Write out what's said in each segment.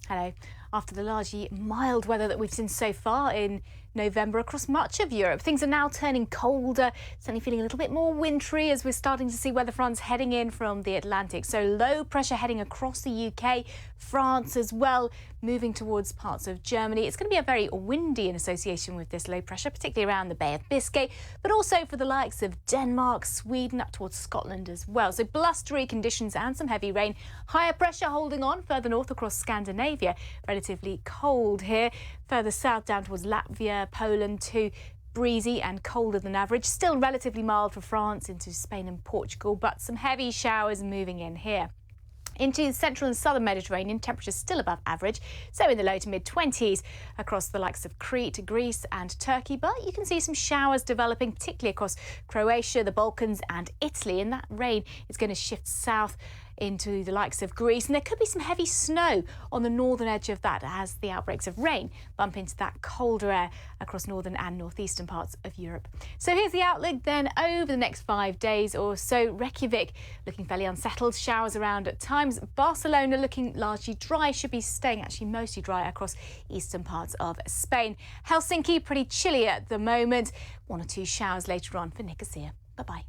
Hello. After the largely mild weather that we've seen so far in November across much of Europe, things are now turning colder, certainly feeling a little bit more wintry as we're starting to see weather fronts heading in from the Atlantic. So low pressure heading across the UK, France as well, moving towards parts of Germany. It's going to be a very windy in association with this low pressure, particularly around the Bay of Biscay, but also for the likes of Denmark, Sweden, up towards Scotland as well. So blustery conditions and some heavy rain. Higher pressure holding on further north across Scandinavia. Relatively cold here. Further south down towards Latvia, Poland too. Breezy and colder than average. Still relatively mild for France into Spain and Portugal, but some heavy showers moving in here. Into the central and southern Mediterranean, temperatures still above average, so in the low to mid-20s across the likes of Crete, Greece and Turkey. But you can see some showers developing, particularly across Croatia, the Balkans and Italy. And that rain is going to shift south into the likes of Greece, and there could be some heavy snow on the northern edge of that as the outbreaks of rain bump into that colder air across northern and northeastern parts of Europe. So here's the outlook then over the next 5 days or so. Reykjavik looking fairly unsettled, showers around at times. Barcelona looking largely dry, should be staying actually mostly dry across eastern parts of Spain. Helsinki pretty chilly at the moment, 1 or 2 showers later on for Nicosia. Bye-bye.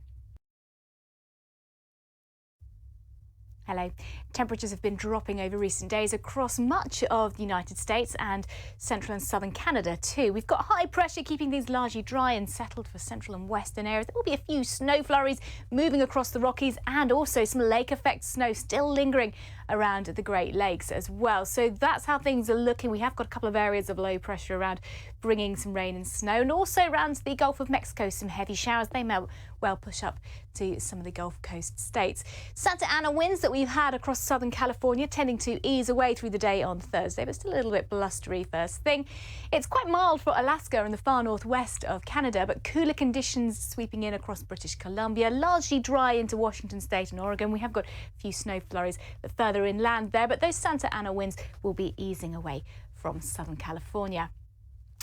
Hello. Temperatures have been dropping over recent days across much of the United States and central and southern Canada too. We've got high pressure keeping things largely dry and settled for central and western areas. There will be a few snow flurries moving across the Rockies and also some lake effect snow still lingering around the Great Lakes as well. So that's how things are looking. We have got a couple of areas of low pressure around bringing some rain and snow, and also around the Gulf of Mexico some heavy showers. They may well push up to some of the Gulf Coast states. Santa Ana winds that we've had across southern California tending to ease away through the day on Thursday, but still a little bit blustery first thing. It's quite mild for Alaska and the far northwest of Canada, but cooler conditions sweeping in across British Columbia, largely dry into Washington State and Oregon. We have got a few snow flurries further inland there, but those Santa Ana winds will be easing away from southern California.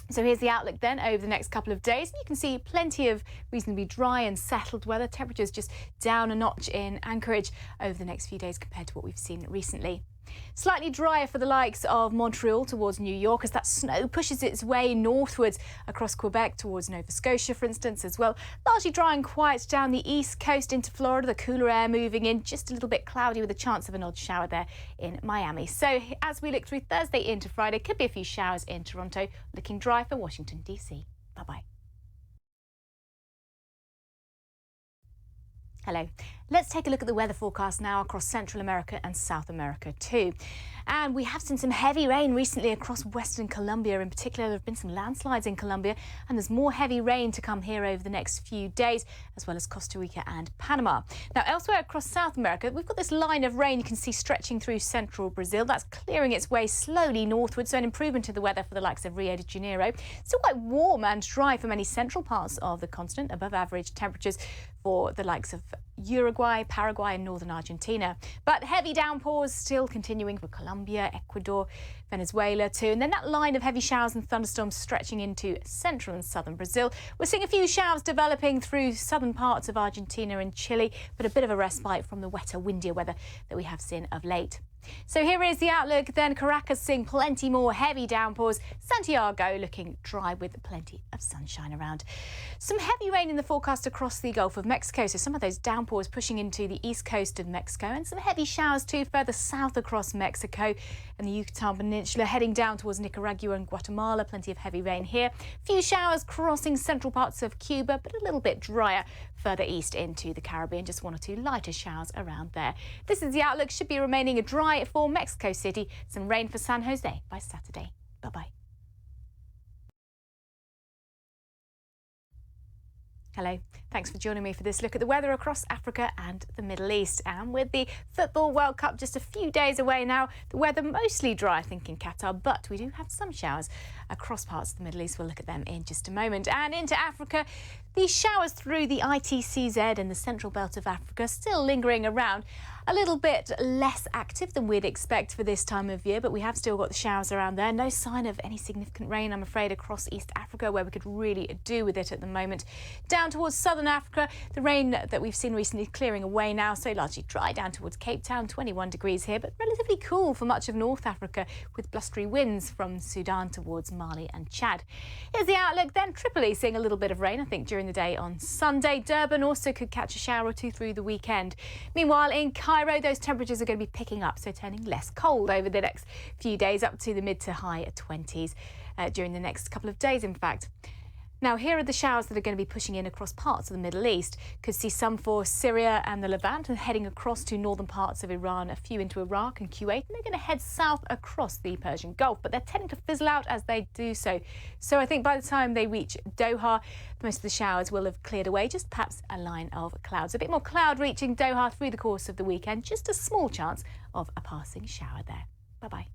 So here's the outlook then over the next couple of days. You can see plenty of reasonably dry and settled weather. Temperatures just down a notch in Anchorage over the next few days compared to what we've seen recently. Slightly drier for the likes of Montreal towards New York as that snow pushes its way northwards across Quebec towards Nova Scotia, for instance, as well. Largely dry and quiet down the east coast into Florida, the cooler air moving in, just a little bit cloudy with a chance of an odd shower there in Miami. So as we look through Thursday into Friday, could be a few showers in Toronto, looking dry for Washington, D.C. Bye-bye. Hello. Let's take a look at the weather forecast now across Central America and South America too. And we have seen some heavy rain recently across Western Colombia. In particular, there have been some landslides in Colombia, and there's more heavy rain to come here over the next few days, as well as Costa Rica and Panama. Now, elsewhere across South America, we've got this line of rain you can see stretching through central Brazil. That's clearing its way slowly northward, so an improvement to the weather for the likes of Rio de Janeiro. Still quite warm and dry for many central parts of the continent, above average temperatures for the likes of Uruguay, Paraguay and northern Argentina. But heavy downpours still continuing for Colombia, Ecuador, Venezuela too. And then that line of heavy showers and thunderstorms stretching into central and southern Brazil. We're seeing a few showers developing through southern parts of Argentina and Chile, but a bit of a respite from the wetter, windier weather that we have seen of late. So here is the outlook then. Caracas seeing plenty more heavy downpours. Santiago looking dry with plenty of sunshine around. Some heavy rain in the forecast across the Gulf of Mexico. So some of those downpours pushing into the east coast of Mexico, and some heavy showers too further south across Mexico and the Yucatan Peninsula, heading down towards Nicaragua and Guatemala. Plenty of heavy rain here. Few showers crossing central parts of Cuba, but a little bit drier further east into the Caribbean. Just 1 or 2 lighter showers around there. This is the outlook. Should be remaining dry for Mexico City. Some rain for San Jose by Saturday. Bye-bye. Hello, thanks for joining me for this look at the weather across Africa and the Middle East. And with the Football World Cup just a few days away now, the weather mostly dry, I think, in Qatar, but we do have some showers across parts of the Middle East. We'll look at them in just a moment. And into Africa, these showers through the ITCZ and the central belt of Africa still lingering around. A little bit less active than we'd expect for this time of year, but we have still got the showers around there. No sign of any significant rain, I'm afraid, across East Africa, where we could really do with it at the moment. Down towards southern Southern Africa, the rain that we've seen recently is clearing away now, so largely dry down towards Cape Town, 21 degrees here, but relatively cool for much of North Africa with blustery winds from Sudan towards Mali and Chad. Here's the outlook then. Tripoli seeing a little bit of rain, I think, during the day on Sunday. Durban also could catch a shower or two through the weekend. Meanwhile, in Cairo, those temperatures are going to be picking up, so turning less cold over the next few days, up to the mid to high 20s during the next couple of days, in fact. Now, here are the showers that are going to be pushing in across parts of the Middle East. Could see some for Syria and the Levant, and heading across to northern parts of Iran, a few into Iraq and Kuwait, and they're going to head south across the Persian Gulf, but they're tending to fizzle out as they do so. So I think by the time they reach Doha, most of the showers will have cleared away, just perhaps a line of clouds. A bit more cloud reaching Doha through the course of the weekend, just a small chance of a passing shower there. Bye-bye.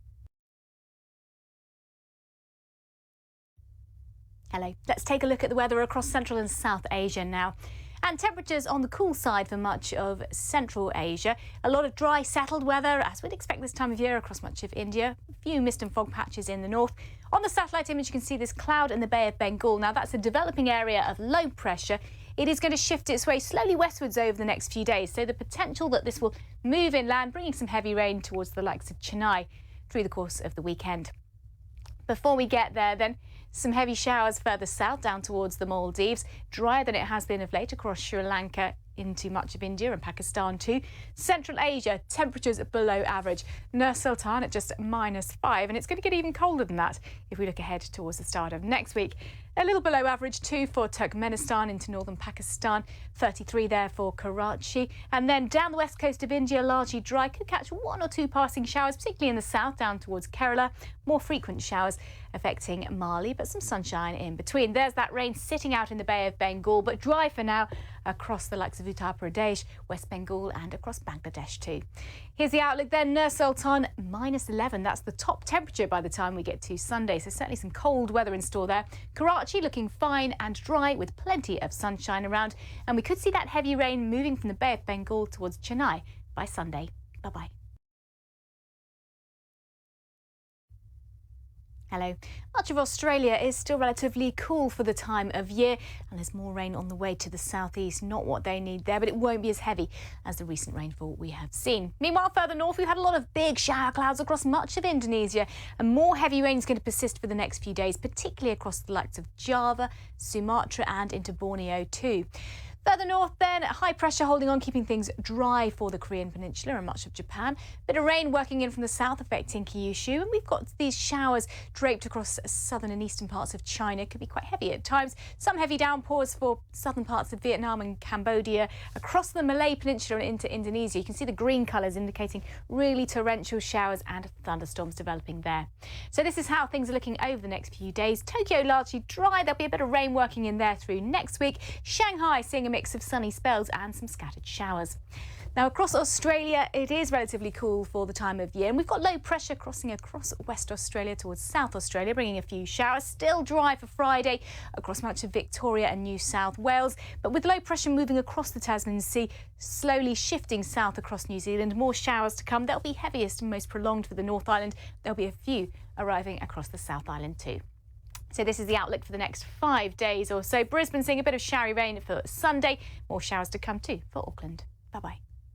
Hello, let's take a look at the weather across Central and South Asia now. And temperatures on the cool side for much of Central Asia. A lot of dry, settled weather, as we'd expect this time of year across much of India. A few mist and fog patches in the north. On the satellite image, you can see this cloud in the Bay of Bengal. Now, that's a developing area of low pressure. It is going to shift its way slowly westwards over the next few days. So the potential that this will move inland, bringing some heavy rain towards the likes of Chennai through the course of the weekend. Before we get there, then, some heavy showers further south down towards the Maldives, drier than it has been of late across Sri Lanka into much of India and Pakistan too. Central Asia, temperatures below average. Nur Sultan at just -5, and it's going to get even colder than that if we look ahead towards the start of next week. A little below average too for Turkmenistan into northern Pakistan, 33 there for Karachi. And then down the west coast of India, largely dry, could catch one or two passing showers, particularly in the south down towards Kerala. More frequent showers affecting Mali, but some sunshine in between. There's that rain sitting out in the Bay of Bengal, but dry for now across the likes of Uttar Pradesh, West Bengal and across Bangladesh too. Here's the outlook then. Nur Sultan, -11. That's the top temperature by the time we get to Sunday, so certainly some cold weather in store there. Karachi looking fine and dry with plenty of sunshine around, and we could see that heavy rain moving from the Bay of Bengal towards Chennai by Sunday. Bye-bye. Hello. Much of Australia is still relatively cool for the time of year, and there's more rain on the way to the southeast. Not what they need there, but it won't be as heavy as the recent rainfall we have seen. Meanwhile, further north, we've had a lot of big shower clouds across much of Indonesia, and more heavy rain is going to persist for the next few days, particularly across the likes of Java, Sumatra and into Borneo too. Further north then, high pressure holding on, keeping things dry for the Korean Peninsula and much of Japan. Bit of rain working in from the south affecting Kyushu, and we've got these showers draped across southern and eastern parts of China. Could be quite heavy at times. Some heavy downpours for southern parts of Vietnam and Cambodia, across the Malay Peninsula and into Indonesia. You can see the green colours indicating really torrential showers and thunderstorms developing there. So this is how things are looking over the next few days. Tokyo largely dry. There'll be a bit of rain working in there through next week. Shanghai seeing a mix of sunny spells and some scattered showers. Now, across Australia, it is relatively cool for the time of year, and we've got low pressure crossing across West Australia towards South Australia, bringing a few showers. Still dry for Friday across much of Victoria and New South Wales, but with low pressure moving across the Tasman Sea, slowly shifting south across New Zealand. More showers to come. They'll be heaviest and most prolonged for the North Island. There'll be a few arriving across the South Island too. So this is the outlook for the next 5 days or so. Brisbane seeing a bit of showery rain for Sunday. More showers to come too for Auckland. Bye-bye.